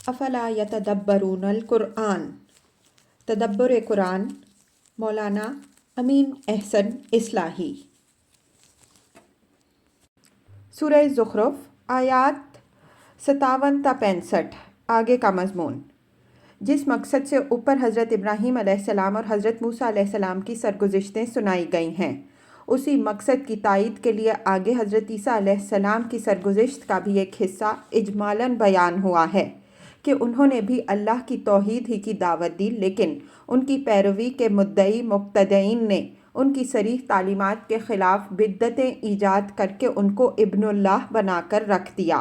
افلا یتدبرون القرآن، تدبر قرآن، مولانا امین احسن اصلاحی۔ سورہ زخرف آیات 57 تا 65 آگے کا مضمون۔ جس مقصد سے اوپر حضرت ابراہیم علیہ السلام اور حضرت موسیٰ علیہ السلام کی سرگزشتیں سنائی گئی ہیں، اسی مقصد کی تائید کے لیے آگے حضرت عیسیٰ علیہ السلام کی سرگزشت کا بھی ایک حصہ اجمالاً بیان ہوا ہے کہ انہوں نے بھی اللہ کی توحید ہی کی دعوت دی، لیکن ان کی پیروی کے مدعی مبتدعین نے ان کی صریح تعلیمات کے خلاف بدعتیں ایجاد کر کے ان کو ابن اللہ بنا کر رکھ دیا۔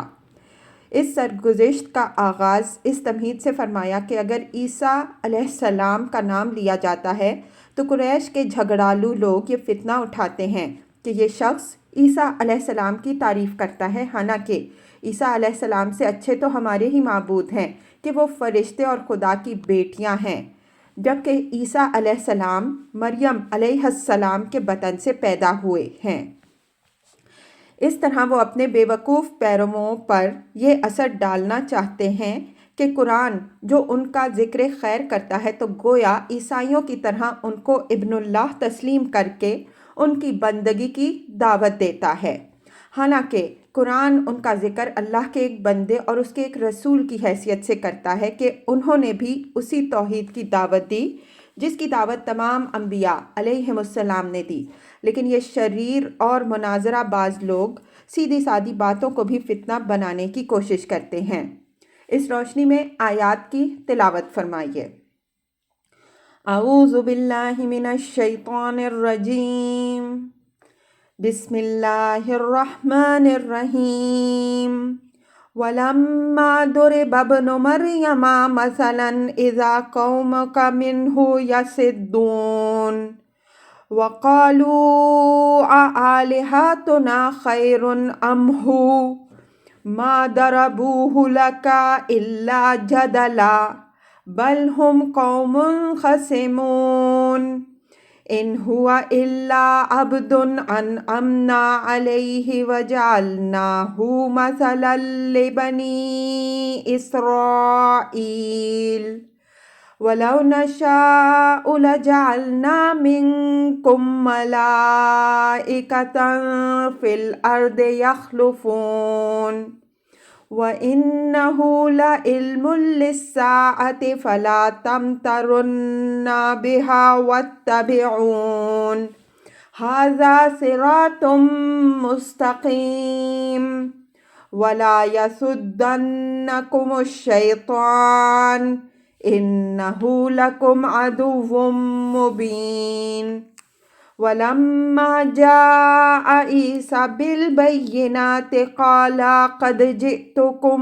اس سرگزشت کا آغاز اس تمہید سے فرمایا کہ اگر عیسیٰ علیہ السلام کا نام لیا جاتا ہے تو قریش کے جھگڑالو لوگ یہ فتنہ اٹھاتے ہیں کہ یہ شخص عیسیٰ علیہ السلام کی تعریف کرتا ہے، حالانکہ عیسیٰ علیہ السلام سے اچھے تو ہمارے ہی معبود ہیں کہ وہ فرشتے اور خدا کی بیٹیاں ہیں، جبکہ عیسیٰ علیہ السلام مریم علیہ السلام کے بطن سے پیدا ہوئے ہیں۔ اس طرح وہ اپنے بے وقوف پیرووں پر یہ اثر ڈالنا چاہتے ہیں کہ قرآن جو ان کا ذکر خیر کرتا ہے تو گویا عیسائیوں کی طرح ان کو ابن اللہ تسلیم کر کے ان کی بندگی کی دعوت دیتا ہے، حالانکہ قرآن ان کا ذکر اللہ کے ایک بندے اور اس کے ایک رسول کی حیثیت سے کرتا ہے کہ انہوں نے بھی اسی توحید کی دعوت دی جس کی دعوت تمام انبیاء علیہم السلام نے دی، لیکن یہ شریر اور مناظرہ باز لوگ سیدھی سادی باتوں کو بھی فتنہ بنانے کی کوشش کرتے ہیں۔ اس روشنی میں آیات کی تلاوت فرمائیے۔ اعوذ باللہ من الشیطان الرجیم، بسم اللہ الرحمن الرحیم۔ وَلَمَّا ضُرِبَ ابْنُ مَرْيَمَ مَثَلًا إِذَا قَوْمُكَ مِنْهُ يَصِدُّونَ وَقَالُوا أَآلِهَتُنَا خَيْرٌ أَمْ هُوَ مَا ضَرَبُوهُ لَكَ إِلَّا جَدَلًا بَلْ هُمْ قَوْمٌ خَصِمُونَ إِنْ هُوَ إِلَّا عَبْدٌ أَنْعَمْنَا عَلَيْهِ وَجَعَلْنَاهُ مَثَلًا لِبَنِي إِسْرَائِيلَ وَلَوْ نَشَاءُ لَجَعَلْنَا مِنْكُمْ مَلَائِكَةً فِي الْأَرْضِ يَخْلُفُونَ وَإِنَّهُ لَعِلْمٌ لِلسَّاعَةِ فَلَا تَمْتَرُنَّ بِهَا وَاتَّبِعُونِ هَذَا صِرَاطٌ مُسْتَقِيمٌ وَلَا يَصُدَّنَّكُمُ الشَّيْطَانُ إِنَّهُ لَكُمْ عَدُوٌّ مُبِينٌ۔ وَلَمَّا جَاءَ عِيسَىٰ بِالْبَيِّنَاتِ قَالَ قَدْ جِئْتُكُم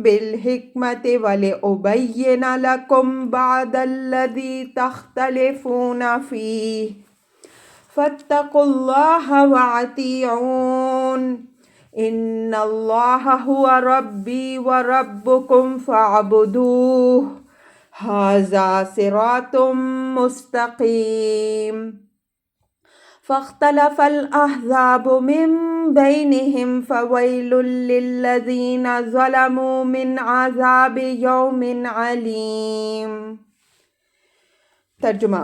بِالْحِكْمَةِ وَلِأُبَيِّنَ لَكُم بَعْضَ الَّذِي تَخْتَلِفُونَ فِيهِ فَاتَّقُوا اللَّهَ وَأَطِيعُونِ إِنَّ اللَّهَ هُوَ رَبِّي وَرَبُّكُمْ فَاعْبُدُوهُ هَٰذَا صِرَاطٌ مُسْتَقِيمٌ۔ فَاخْتَلَفَ الْأَحْزَابُ مِن بَيْنِهِمْ فَوَيْلٌ لِّلَّذِينَ ظَلَمُوا مِنْ عَذَابِ يَوْمٍ عَلِيمٍ۔ ترجمہ۔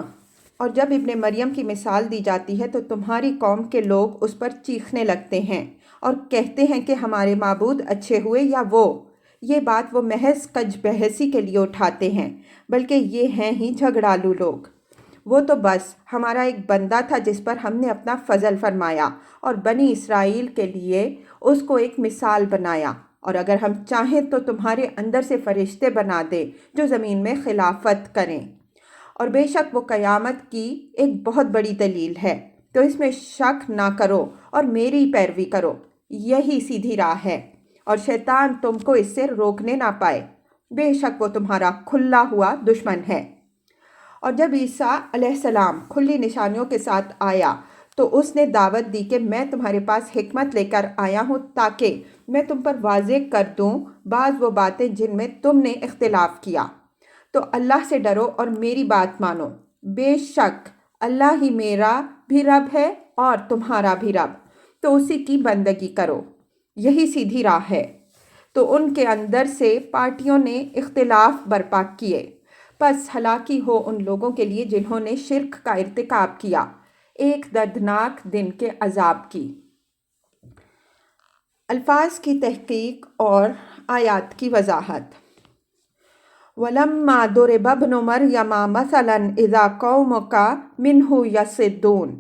اور جب ابن مریم کی مثال دی جاتی ہے تو تمہاری قوم کے لوگ اس پر چیخنے لگتے ہیں اور کہتے ہیں کہ ہمارے معبود اچھے ہوئے یا وہ۔ یہ بات وہ محض کج بحثی کے لیے اٹھاتے ہیں، بلکہ یہ ہیں ہی جھگڑالو لوگ۔ وہ تو بس ہمارا ایک بندہ تھا جس پر ہم نے اپنا فضل فرمایا اور بنی اسرائیل کے لیے اس کو ایک مثال بنایا، اور اگر ہم چاہیں تو تمہارے اندر سے فرشتے بنا دے جو زمین میں خلافت کریں، اور بے شک وہ قیامت کی ایک بہت بڑی دلیل ہے، تو اس میں شک نہ کرو اور میری پیروی کرو، یہی سیدھی راہ ہے، اور شیطان تم کو اس سے روکنے نہ پائے، بے شک وہ تمہارا کھلا ہوا دشمن ہے۔ اور جب عیسیٰ علیہ السلام کھلی نشانیوں کے ساتھ آیا تو اس نے دعوت دی کہ میں تمہارے پاس حکمت لے کر آیا ہوں تاکہ میں تم پر واضح کر دوں بعض وہ باتیں جن میں تم نے اختلاف کیا، تو اللہ سے ڈرو اور میری بات مانو، بے شک اللہ ہی میرا بھی رب ہے اور تمہارا بھی رب، تو اسی کی بندگی کرو، یہی سیدھی راہ ہے۔ تو ان کے اندر سے پارٹیوں نے اختلاف برپا کیے۔ پس ہلاکی ہو ان لوگوں کے لیے جنہوں نے شرک کا ارتکاب کیا، ایک دردناک دن کے عذاب کی۔ الفاظ کی تحقیق اور آیات کی وضاحت۔ وَلَمَّا ضُرِبَ ابْنُ مَرْيَمَ مَثَلًا إِذَا قَوْمُكَ مِنْهُ يَصِدُّونَ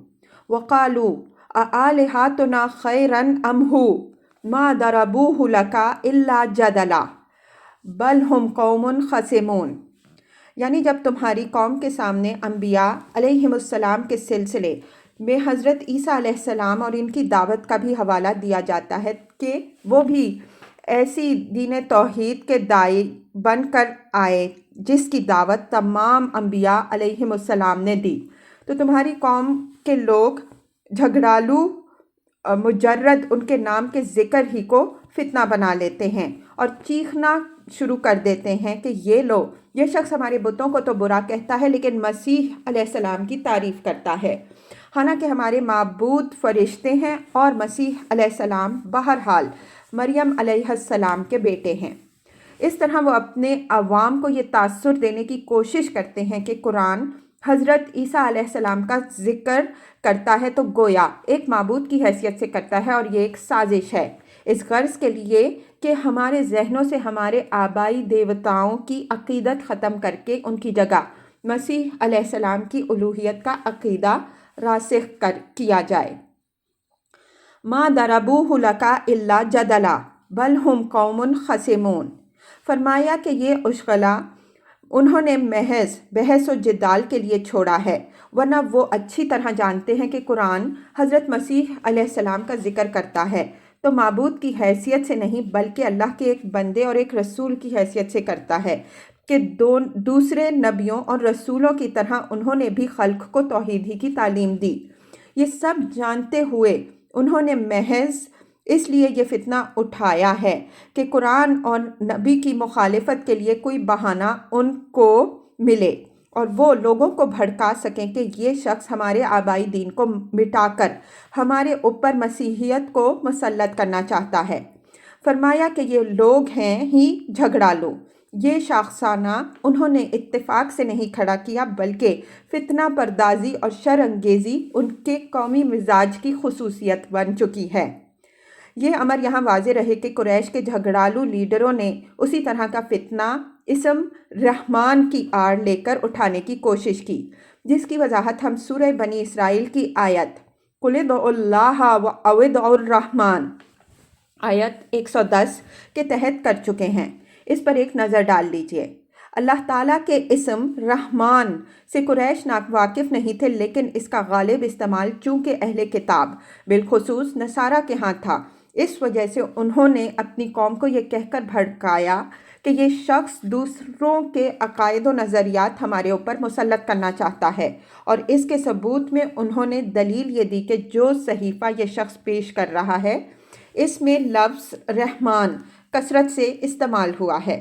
وَقَالُوا أَآلِهَتُنَا خَيْرٌ أَمْ هُوَ مَا ضَرَبُوهُ لَكَ إِلَّا جَدَلًا بَلْ هُمْ قَوْمٌ خَصِمُونَ، یعنی جب تمہاری قوم کے سامنے انبیاء علیہم السلام کے سلسلے میں حضرت عیسیٰ علیہ السلام اور ان کی دعوت کا بھی حوالہ دیا جاتا ہے کہ وہ بھی ایسی دین توحید کے داعی بن کر آئے جس کی دعوت تمام انبیاء علیہم السلام نے دی، تو تمہاری قوم کے لوگ جھگڑالو مجرد ان کے نام کے ذکر ہی کو فتنہ بنا لیتے ہیں اور چیخنا شروع کر دیتے ہیں کہ یہ شخص ہمارے بتوں کو تو برا کہتا ہے لیکن مسیح علیہ السلام کی تعریف کرتا ہے، حالانکہ ہمارے معبود فرشتے ہیں اور مسیح علیہ السلام بہرحال مریم علیہ السلام کے بیٹے ہیں۔ اس طرح وہ اپنے عوام کو یہ تاثر دینے کی کوشش کرتے ہیں کہ قرآن حضرت عیسیٰ علیہ السلام کا ذکر کرتا ہے تو گویا ایک معبود کی حیثیت سے کرتا ہے، اور یہ ایک سازش ہے اس غرض کے لیے کہ ہمارے ذہنوں سے ہمارے آبائی دیوتاؤں کی عقیدت ختم کر کے ان کی جگہ مسیح علیہ السلام کی الوہیت کا عقیدہ راسخ کیا جائے۔ ما ضربوہ لک الا جدلا بل ہم قوم خصمون، فرمایا کہ یہ اشغلہ انہوں نے محض بحث و جدال کے لیے چھوڑا ہے، ورنہ وہ اچھی طرح جانتے ہیں کہ قرآن حضرت مسیح علیہ السلام کا ذکر کرتا ہے تو معبود کی حیثیت سے نہیں بلکہ اللہ کے ایک بندے اور ایک رسول کی حیثیت سے کرتا ہے کہ دوسرے نبیوں اور رسولوں کی طرح انہوں نے بھی خلق کو توحید ہی کی تعلیم دی۔ یہ سب جانتے ہوئے انہوں نے محض اس لیے یہ فتنہ اٹھایا ہے کہ قرآن اور نبی کی مخالفت کے لیے کوئی بہانہ ان کو ملے اور وہ لوگوں کو بھڑکا سکیں کہ یہ شخص ہمارے آبائی دین کو مٹا کر ہمارے اوپر مسیحیت کو مسلط کرنا چاہتا ہے۔ فرمایا کہ یہ لوگ ہیں ہی جھگڑالو، یہ شاخسانہ انہوں نے اتفاق سے نہیں کھڑا کیا بلکہ فتنہ پردازی اور شر انگیزی ان کے قومی مزاج کی خصوصیت بن چکی ہے۔ یہ امر یہاں واضح رہے کہ قریش کے جھگڑالو لیڈروں نے اسی طرح کا فتنہ اسم رحمان کی آڑ لے کر اٹھانے کی کوشش کی، جس کی وضاحت ہم سورہ بنی اسرائیل کی آیت قُلِ ادْعُوا اللَّهَ أَوِ ادْعُوا الرَّحْمَٰنَ آیت 110 کے تحت کر چکے ہیں۔ اس پر ایک نظر ڈال لیجئے۔ اللہ تعالیٰ کے اسم رحمان سے قریش ناواقف نہیں تھے، لیکن اس کا غالب استعمال چونکہ اہل کتاب بالخصوص نصارہ کے ہاں تھا، اس وجہ سے انہوں نے اپنی قوم کو یہ کہہ کر بھڑکایا کہ یہ شخص دوسروں کے عقائد و نظریات ہمارے اوپر مسلط کرنا چاہتا ہے، اور اس کے ثبوت میں انہوں نے دلیل یہ دی کہ جو صحیفہ یہ شخص پیش کر رہا ہے اس میں لفظ رحمان کثرت سے استعمال ہوا ہے۔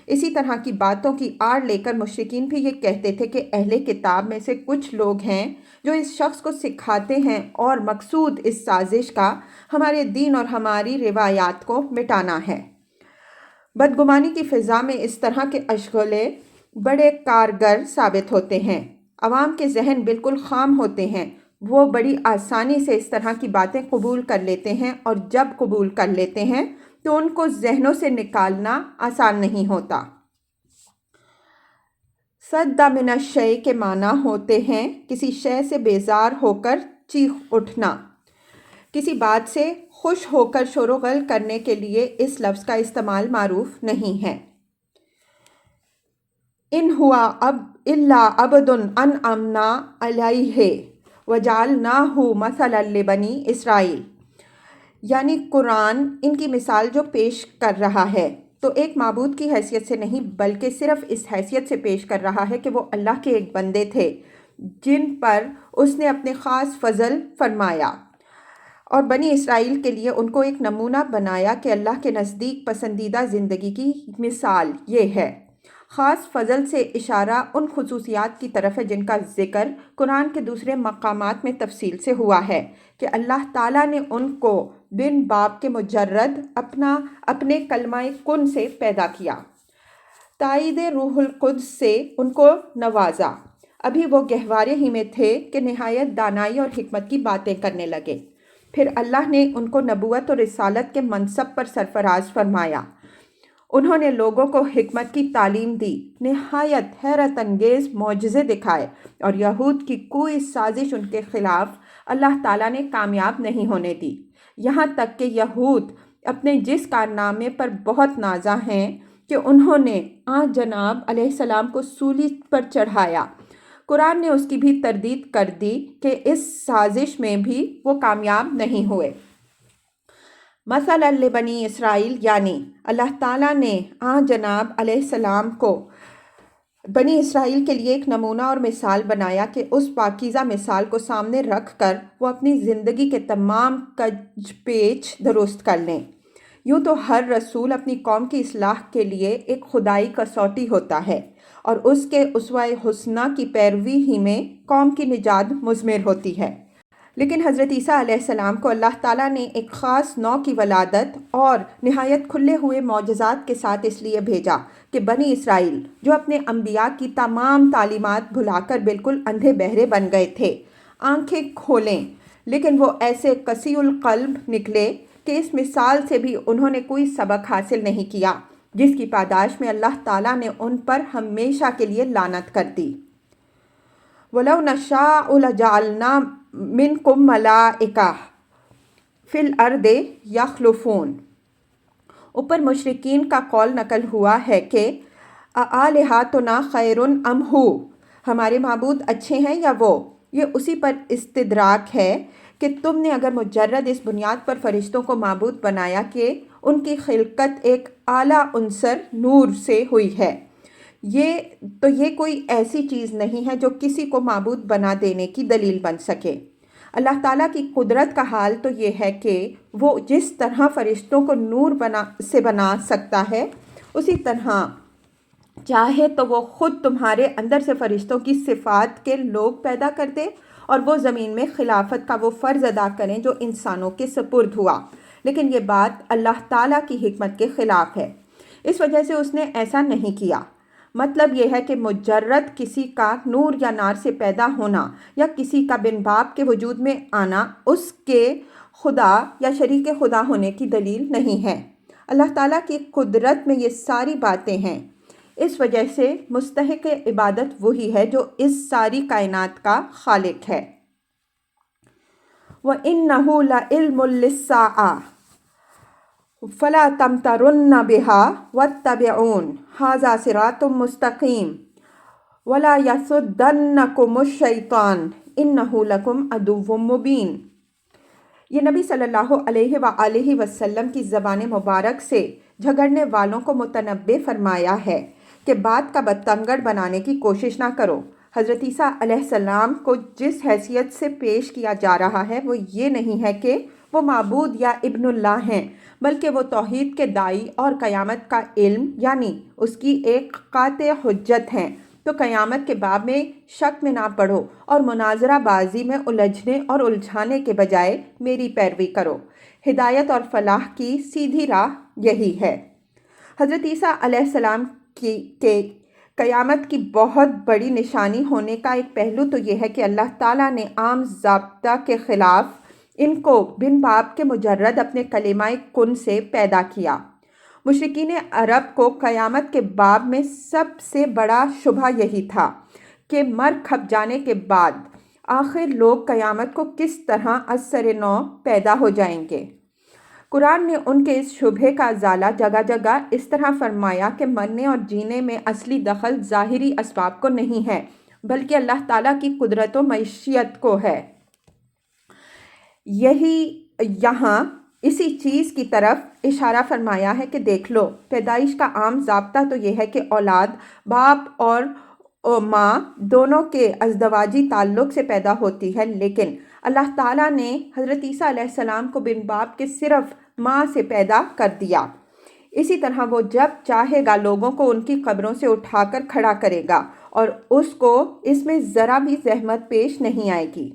اسی طرح کی باتوں کی آڑ لے کر مشرکین بھی یہ کہتے تھے کہ اہل کتاب میں سے کچھ لوگ ہیں جو اس شخص کو سکھاتے ہیں اور مقصود اس سازش کا ہمارے دین اور ہماری روایات کو مٹانا ہے۔ بدگمانی کی فضا میں اس طرح کے اشغلے بڑے کارگر ثابت ہوتے ہیں۔ عوام کے ذہن بالکل خام ہوتے ہیں، وہ بڑی آسانی سے اس طرح کی باتیں قبول کر لیتے ہیں، اور جب قبول کر لیتے ہیں تو ان کو ذہنوں سے نکالنا آسان نہیں ہوتا۔ صد من الشیء کے معنی ہوتے ہیں کسی شے سے بیزار ہو کر چیخ اٹھنا۔ کسی بات سے خوش ہو کر شور و غل کرنے کے لیے اس لفظ کا استعمال معروف نہیں ہے۔ ان ہوا الا عبد انعمنا علیہ وجعلناہ مثلا لبنی اسرائیل، یعنی قرآن ان کی مثال جو پیش کر رہا ہے تو ایک معبود کی حیثیت سے نہیں بلکہ صرف اس حیثیت سے پیش کر رہا ہے کہ وہ اللہ کے ایک بندے تھے جن پر اس نے اپنے خاص فضل فرمایا، اور بنی اسرائیل کے لیے ان کو ایک نمونہ بنایا کہ اللہ کے نزدیک پسندیدہ زندگی کی مثال یہ ہے۔ خاص فضل سے اشارہ ان خصوصیات کی طرف ہے جن کا ذکر قرآن کے دوسرے مقامات میں تفصیل سے ہوا ہے کہ اللہ تعالیٰ نے ان کو بن باپ کے مجرد اپنے کلمہ کن سے پیدا کیا، تائید روح القدس سے ان کو نوازا۔ ابھی وہ گہوارے ہی میں تھے کہ نہایت دانائی اور حکمت کی باتیں کرنے لگے۔ پھر اللہ نے ان کو نبوت اور رسالت کے منصب پر سرفراز فرمایا۔ انہوں نے لوگوں کو حکمت کی تعلیم دی، نہایت حیرت انگیز معجزے دکھائے، اور یہود کی کوئی سازش ان کے خلاف اللہ تعالیٰ نے کامیاب نہیں ہونے دی، یہاں تک کہ یہود اپنے جس کارنامے پر بہت نازاں ہیں کہ انہوں نے جناب علیہ السلام کو سولی پر چڑھایا، قرآن نے اس کی بھی تردید کر دی کہ اس سازش میں بھی وہ کامیاب نہیں ہوئے۔ مثلاً لبنی اسرائیل، یعنی اللہ تعالیٰ نے جناب علیہ السلام کو بنی اسرائیل کے لیے ایک نمونہ اور مثال بنایا کہ اس پاکیزہ مثال کو سامنے رکھ کر وہ اپنی زندگی کے تمام کج پیچ درست کر لیں۔ یوں تو ہر رسول اپنی قوم کی اصلاح کے لیے ایک خدائی کسوٹی ہوتا ہے، اور اس کے اسوہ حسنہ کی پیروی ہی میں قوم کی نجات مضمر ہوتی ہے۔ لیکن حضرت عیسیٰ علیہ السلام کو اللہ تعالیٰ نے ایک خاص نوع کی ولادت اور نہایت کھلے ہوئے معجزات کے ساتھ اس لیے بھیجا کہ بنی اسرائیل، جو اپنے انبیاء کی تمام تعلیمات بھلا کر بالکل اندھے بہرے بن گئے تھے، آنکھیں کھولیں، لیکن وہ ایسے قسی القلب نکلے کہ اس مثال سے بھی انہوں نے کوئی سبق حاصل نہیں کیا، جس کی پاداش میں اللہ تعالیٰ نے ان پر ہمیشہ کے لیے لعنت کر دی۔ وَلَوْ نَشَاءُ لَجَعَلْنَا مِنْكُمْ مَلَائِكَةً فِي الْأَرْضِ يَخْلُفُونَ۔ اوپر مشرکین کا قول نقل ہوا ہے کہ آلہاتنا خیر ام ہو، ہمارے معبود اچھے ہیں یا وہ؟ یہ اسی پر استدراک ہے کہ تم نے اگر مجرد اس بنیاد پر فرشتوں کو معبود بنایا کہ ان کی خلقت ایک اعلیٰ عنصر نور سے ہوئی ہے، یہ کوئی ایسی چیز نہیں ہے جو کسی کو معبود بنا دینے کی دلیل بن سکے۔ اللہ تعالیٰ کی قدرت کا حال تو یہ ہے کہ وہ جس طرح فرشتوں کو نور سے بنا سکتا ہے، اسی طرح چاہے تو وہ خود تمہارے اندر سے فرشتوں کی صفات کے لوگ پیدا کر دے اور وہ زمین میں خلافت کا وہ فرض ادا کریں جو انسانوں کے سپرد ہوا، لیکن یہ بات اللہ تعالیٰ کی حکمت کے خلاف ہے، اس وجہ سے اس نے ایسا نہیں کیا۔ مطلب یہ ہے کہ مجرد کسی کا نور یا نار سے پیدا ہونا یا کسی کا بن باپ کے وجود میں آنا اس کے خدا یا شریک خدا ہونے کی دلیل نہیں ہے۔ اللہ تعالیٰ کی قدرت میں یہ ساری باتیں ہیں، اس وجہ سے مستحق عبادت وہی ہے جو اس ساری کائنات کا خالق ہے۔ وَإِنَّهُ لَعِلْمٌ لِلسَّاعَةِ فَلَا تَمْتَرُنَّ بِهَا وَاتَّبِعُونِ هَذَا صِرَاطٌ مُسْتَقِيمٌ وَلَا يَصُدَّنَّكُمُ الشَّيْطَانُ إِنَّهُ لَكُمْ عَدُوٌّ مُبِينٌ۔ یہ نبی صلی اللہ علیہ وآلہ وسلم کی زبان مبارک سے جھگڑنے والوں کو متنبہ فرمایا ہے کہ بات کا بتنگڑ بنانے کی کوشش نہ کرو۔ حضرت عیسیٰ علیہ السلام کو جس حیثیت سے پیش کیا جا رہا ہے وہ یہ نہیں ہے کہ وہ معبود یا ابن اللہ ہیں، بلکہ وہ توحید کے داعی اور قیامت کا علم یعنی اس کی ایک قاطع حجت ہیں۔ تو قیامت کے باب میں شک میں نہ پڑھو اور مناظرہ بازی میں الجھنے اور الجھانے کے بجائے میری پیروی کرو۔ ہدایت اور فلاح کی سیدھی راہ یہی ہے۔ حضرت عیسیٰ علیہ السلام کے قیامت کی بہت بڑی نشانی ہونے کا ایک پہلو تو یہ ہے کہ اللہ تعالیٰ نے عام ضابطہ کے خلاف ان کو بن باپ کے مجرد اپنے کلمہ کن سے پیدا کیا۔ مشرکین عرب کو قیامت کے باب میں سب سے بڑا شبہ یہی تھا کہ مر کھپ جانے کے بعد آخر لوگ قیامت کو کس طرح از سر نو پیدا ہو جائیں گے۔ قرآن نے ان کے اس شبہے کا ازالہ جگہ جگہ اس طرح فرمایا کہ مرنے اور جینے میں اصلی دخل ظاہری اسباب کو نہیں ہے بلکہ اللہ تعالیٰ کی قدرت و مشیت کو ہے۔ یہاں اسی چیز کی طرف اشارہ فرمایا ہے کہ دیکھ لو، پیدائش کا عام ضابطہ تو یہ ہے کہ اولاد باپ اور ماں دونوں کے ازدواجی تعلق سے پیدا ہوتی ہے، لیکن اللہ تعالیٰ نے حضرت عیسیٰ علیہ السلام کو بن باپ کے صرف ماں سے پیدا کر دیا۔ اسی طرح وہ جب چاہے گا لوگوں کو ان کی قبروں سے اٹھا کر کھڑا کرے گا اور اس کو اس میں ذرا بھی زحمت پیش نہیں آئے گی۔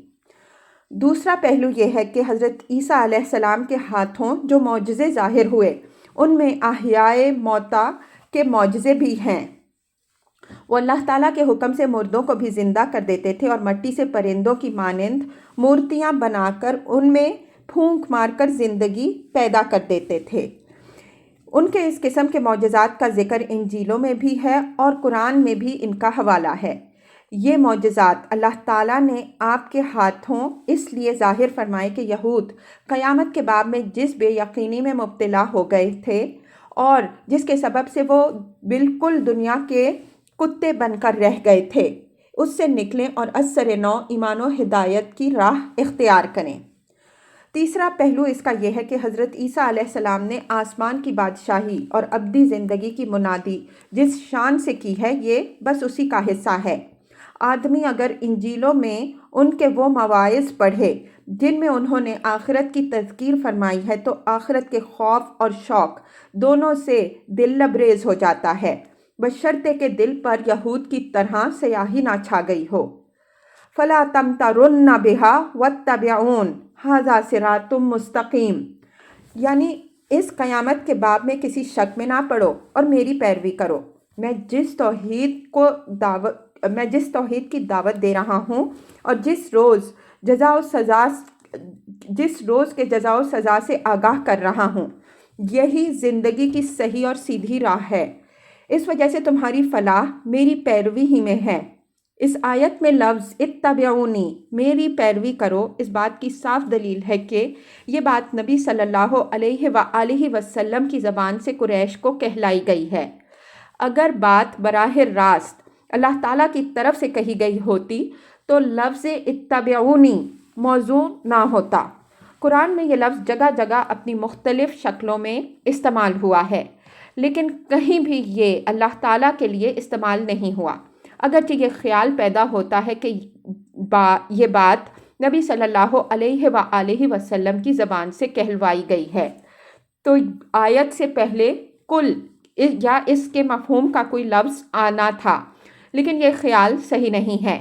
دوسرا پہلو یہ ہے کہ حضرت عیسیٰ علیہ السلام کے ہاتھوں جو معجزے ظاہر ہوئے ان میں احیائے موتا کے معجزے بھی ہیں۔ وہ اللہ تعالیٰ کے حکم سے مردوں کو بھی زندہ کر دیتے تھے اور مٹی سے پرندوں کی مانند مورتیاں بنا کر ان میں پھونک مار کر زندگی پیدا کر دیتے تھے۔ ان کے اس قسم کے معجزات کا ذکر انجیلوں میں بھی ہے اور قرآن میں بھی ان کا حوالہ ہے۔ یہ معجزات اللہ تعالیٰ نے آپ کے ہاتھوں اس لیے ظاہر فرمائے کہ یہود قیامت کے باب میں جس بے یقینی میں مبتلا ہو گئے تھے اور جس کے سبب سے وہ بالکل دنیا کے کتے بن کر رہ گئے تھے، اس سے نکلیں اور از سر نو ایمان و ہدایت کی راہ اختیار کریں۔ تیسرا پہلو اس کا یہ ہے کہ حضرت عیسیٰ علیہ السلام نے آسمان کی بادشاہی اور ابدی زندگی کی منادی جس شان سے کی ہے، یہ بس اسی کا حصہ ہے۔ آدمی اگر انجیلوں میں ان کے وہ مواعظ پڑھے جن میں انہوں نے آخرت کی تذکیر فرمائی ہے تو آخرت کے خوف اور شوق دونوں سے دل لبریز ہو جاتا ہے، بشرطے کہ دل پر یہود کی طرح سیاہی نہ چھا گئی ہو۔ فَلَا تَمْتَرُنَّ بِهَا وَاتَّبِعُونِ هَذَا صِرَاطٌ مُسْتَقِيمٌ، یعنی اس قیامت کے باب میں کسی شک میں نہ پڑو اور میری پیروی کرو۔ میں جس توحید کی دعوت دے رہا ہوں اور جس روز کے جزا و سزا سے آگاہ کر رہا ہوں، یہی زندگی کی صحیح اور سیدھی راہ ہے۔ اس وجہ سے تمہاری فلاح میری پیروی ہی میں ہے۔ اس آیت میں لفظ اتبعونی، میری پیروی کرو، اس بات کی صاف دلیل ہے کہ یہ بات نبی صلی اللہ علیہ وآلہ وسلم کی زبان سے قریش کو کہلائی گئی ہے۔ اگر بات براہ راست اللہ تعالیٰ کی طرف سے کہی گئی ہوتی تو لفظ اتبعونی موضوع نہ ہوتا۔ قرآن میں یہ لفظ جگہ جگہ اپنی مختلف شکلوں میں استعمال ہوا ہے، لیکن کہیں بھی یہ اللہ تعالیٰ کے لیے استعمال نہیں ہوا، اگرچہ یہ خیال پیدا ہوتا ہے کہ یہ بات نبی صلی اللہ علیہ وآلہ وسلم کی زبان سے کہلوائی گئی ہے، تو آیت سے پہلے کل یا اس کے مفہوم کا کوئی لفظ آنا تھا، لیکن یہ خیال صحیح نہیں ہے۔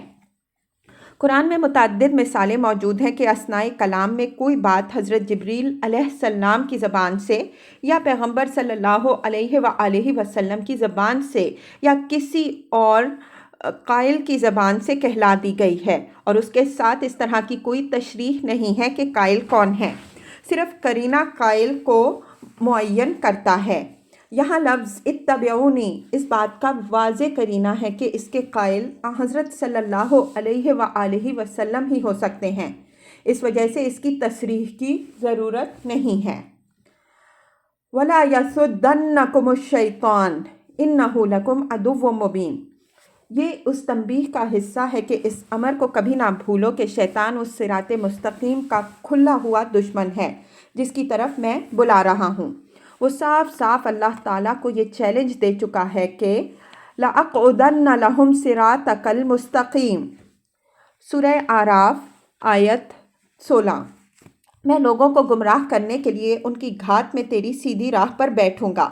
قرآن میں متعدد مثالیں موجود ہیں کہ اثناء کلام میں کوئی بات حضرت جبریل علیہ السلام کی زبان سے یا پیغمبر صلی اللہ علیہ وآلہ وسلم کی زبان سے یا کسی اور قائل کی زبان سے کہلا دی گئی ہے، اور اس کے ساتھ اس طرح کی کوئی تشریح نہیں ہے کہ قائل کون ہے، صرف قرینہ قائل کو معین کرتا ہے۔ یہاں لفظ اتبعونی اس بات کا واضح قرینہ ہے کہ اس کے قائل حضرت صلی اللہ علیہ وآلہ وسلم ہی ہو سکتے ہیں، اس وجہ سے اس کی تصریح کی ضرورت نہیں ہے۔ وَلَا يَصُدَّنَّكُمُ الشَّيْطَانُ إِنَّهُ لَكُمْ عَدُوٌّ مُّبِينٌ، یہ اس تنبیہ کا حصہ ہے کہ اس امر کو کبھی نہ بھولو کہ شیطان اس صراط مستقیم کا کھلا ہوا دشمن ہے جس کی طرف میں بلا رہا ہوں۔ وہ صاف صاف اللہ تعالیٰ کو یہ چیلنج دے چکا ہے کہ لَأَقْعُدَنَّ لَهُمْ صِرَاطَكَ الْمُسْتَقِيمَ، سورہ اعراف آیت 16۔ میں لوگوں کو گمراہ کرنے کے لیے ان کی گھات میں تیری سیدھی راہ پر بیٹھوں گا۔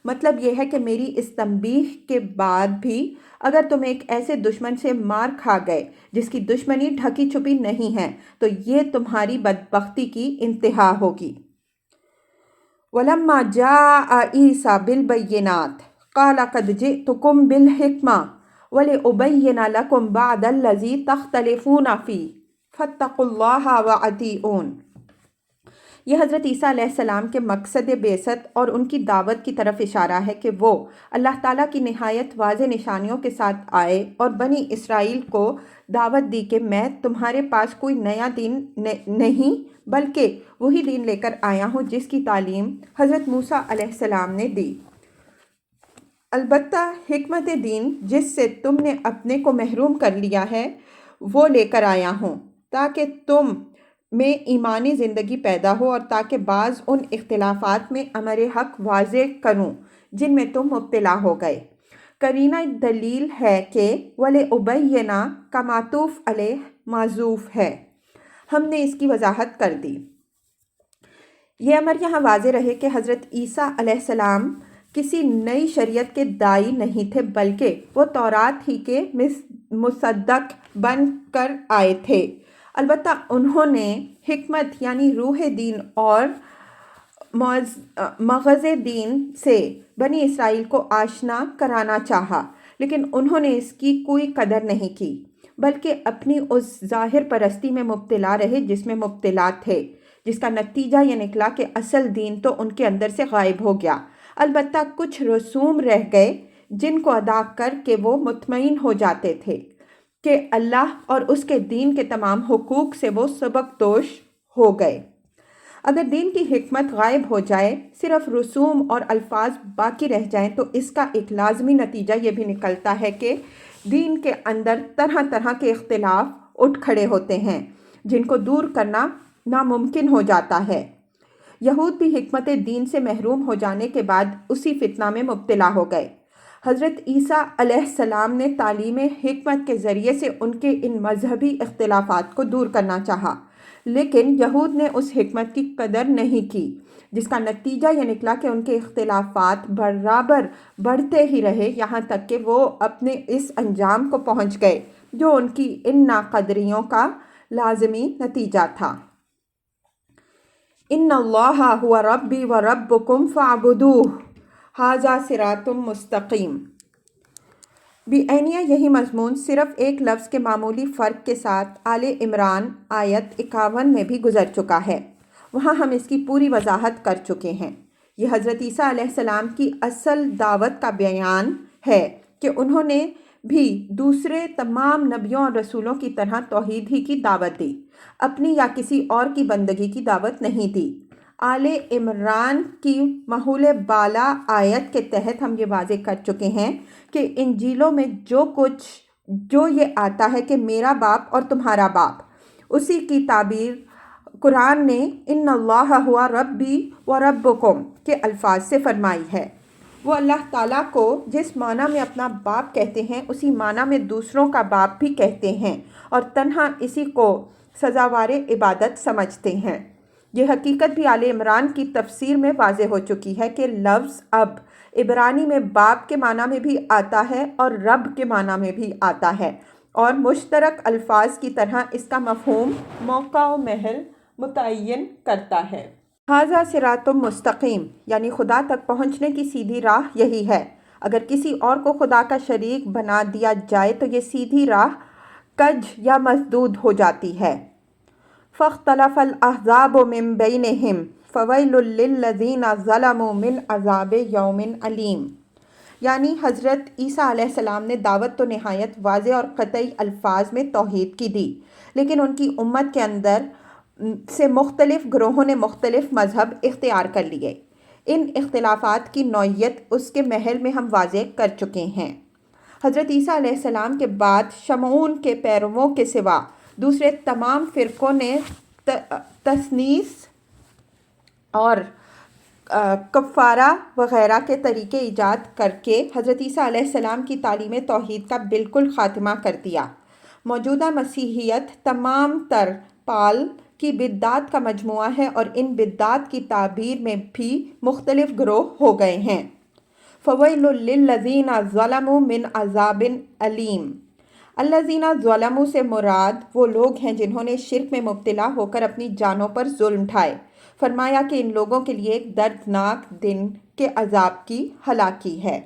مطلب یہ ہے کہ میری اس تنبیہ کے بعد بھی اگر تم ایک ایسے دشمن سے مار کھا گئے جس کی دشمنی ڈھکی چھپی نہیں ہے تو یہ تمہاری بدبختی کی انتہا ہوگی۔ وَلَمَّا جَاءَ عِیسیٰ بِالْبَیِّنَاتِ قَالَ قَدْ جِئْتُکُم بِالْحِکْمَةِ وَلِأُبَیِّنَ لَکُم بَعْضَ الَّذِی تَخْتَلِفُونَ فِیہ فَاتَّقُوا اللَّهَ وَأَطِیعُونِ۔ یہ حضرت عیسیٰ علیہ السلام کے مقصد بعثت اور ان کی دعوت کی طرف اشارہ ہے کہ وہ اللہ تعالیٰ کی نہایت واضح نشانیوں کے ساتھ آئے اور بنی اسرائیل کو دعوت دی کہ میں تمہارے پاس کوئی نیا دین نہیں بلکہ وہی دین لے کر آیا ہوں جس کی تعلیم حضرت موسیٰ علیہ السلام نے دی۔ البتہ حکمت دین جس سے تم نے اپنے کو محروم کر لیا ہے وہ لے کر آیا ہوں، تاکہ تم میں ایمانی زندگی پیدا ہو اور تاکہ بعض ان اختلافات میں امر حق واضح کروں جن میں تم مبتلا ہو گئے۔ قرینہ دلیل ہے کہ وَلِأُبَیِّنَ کا معطوف علیہ معزوف ہے، ہم نے اس کی وضاحت کر دی۔ یہ امر یہاں واضح رہے کہ حضرت عیسیٰ علیہ السلام کسی نئی شریعت کے داعی نہیں تھے، بلکہ وہ تورات ہی کے مصدق بن کر آئے تھے۔ البتہ انہوں نے حکمت یعنی روح دین اور مغز دین سے بنی اسرائیل کو آشنا کرانا چاہا، لیکن انہوں نے اس کی کوئی قدر نہیں کی، بلکہ اپنی اس ظاہر پرستی میں مبتلا رہے جس میں مبتلا تھے، جس کا نتیجہ یہ نکلا کہ اصل دین تو ان کے اندر سے غائب ہو گیا۔ البتہ کچھ رسوم رہ گئے جن کو ادا کر کے وہ مطمئن ہو جاتے تھے کہ اللہ اور اس کے دین کے تمام حقوق سے وہ سبکدوش ہو گئے۔ اگر دین کی حکمت غائب ہو جائے، صرف رسوم اور الفاظ باقی رہ جائیں، تو اس کا ایک لازمی نتیجہ یہ بھی نکلتا ہے کہ دین کے اندر طرح طرح کے اختلاف اٹھ کھڑے ہوتے ہیں جن کو دور کرنا ناممکن ہو جاتا ہے۔ یہود بھی حکمت دین سے محروم ہو جانے کے بعد اسی فتنہ میں مبتلا ہو گئے۔ حضرت عیسیٰ علیہ السلام نے تعلیم حکمت کے ذریعے سے ان کے ان مذہبی اختلافات کو دور کرنا چاہا، لیکن یہود نے اس حکمت کی قدر نہیں کی، جس کا نتیجہ یہ نکلا کہ ان کے اختلافات برابر بڑھتے ہی رہے، یہاں تک کہ وہ اپنے اس انجام کو پہنچ گئے جو ان کی ان ناقدریوں کا لازمی نتیجہ تھا۔ ان اللہ هو ربی و ربکم فاعبدوہ ھذا صراط مستقیم۔ بعینیہ یہی مضمون صرف ایک لفظ کے معمولی فرق کے ساتھ آل عمران آیت 51 میں بھی گزر چکا ہے، وہاں ہم اس کی پوری وضاحت کر چکے ہیں۔ یہ حضرت عیسیٰ علیہ السلام کی اصل دعوت کا بیان ہے کہ انہوں نے بھی دوسرے تمام نبیوں اور رسولوں کی طرح توحید ہی کی دعوت دی، اپنی یا کسی اور کی بندگی کی دعوت نہیں دی۔ آل عمران کی محول بالا آیت کے تحت ہم یہ واضح کر چکے ہیں کہ انجیلوں میں جو یہ آتا ہے کہ میرا باپ اور تمہارا باپ، اسی کی تعبیر قرآن نے ان اللہ ہوا ربی و ربکم کے الفاظ سے فرمائی ہے۔ وہ اللہ تعالیٰ کو جس معنی میں اپنا باپ کہتے ہیں، اسی معنی میں دوسروں کا باپ بھی کہتے ہیں، اور تنہا اسی کو سزاوار عبادت سمجھتے ہیں۔ یہ حقیقت بھی آل عمران کی تفسیر میں واضح ہو چکی ہے کہ لفظ اب عبرانی میں باپ کے معنی میں بھی آتا ہے اور رب کے معنی میں بھی آتا ہے، اور مشترک الفاظ کی طرح اس کا مفہوم موقع و محل متعین کرتا ہے۔ ھذا صراط مستقیم یعنی خدا تک پہنچنے کی سیدھی راہ یہی ہے۔ اگر کسی اور کو خدا کا شریک بنا دیا جائے تو یہ سیدھی راہ کج یا مسدود ہو جاتی ہے۔ فاختلف الاحزاب من بینہم فویل للذین ظلموا من عذاب یوم علیم۔ یعنی حضرت عیسیٰ علیہ السلام نے دعوت تو نہایت واضح اور قطعی الفاظ میں توحید کی دی، لیکن ان کی امت کے اندر سے مختلف گروہوں نے مختلف مذہب اختیار کر لیے۔ ان اختلافات کی نوعیت اس کے محل میں ہم واضح کر چکے ہیں۔ حضرت عیسیٰ علیہ السلام کے بعد شمعون کے پیرووں کے سوا دوسرے تمام فرقوں نے تثنیث اور کفارہ وغیرہ کے طریقے ایجاد کر کے حضرت عیسیٰ علیہ السلام کی تعلیم توحید کا بالکل خاتمہ کر دیا۔ موجودہ مسیحیت تمام تر پال کی بدعات کا مجموعہ ہے، اور ان بدعات کی تعبیر میں بھی مختلف گروہ ہو گئے ہیں۔ فویل للذین ظلموا من عذاب علیم۔ الذین ظلموا سے مراد وہ لوگ ہیں جنہوں نے شرک میں مبتلا ہو کر اپنی جانوں پر ظلم ڈھائے۔ فرمایا کہ ان لوگوں کے لیے ایک دردناک دن کے عذاب کی ہلاکی ہے۔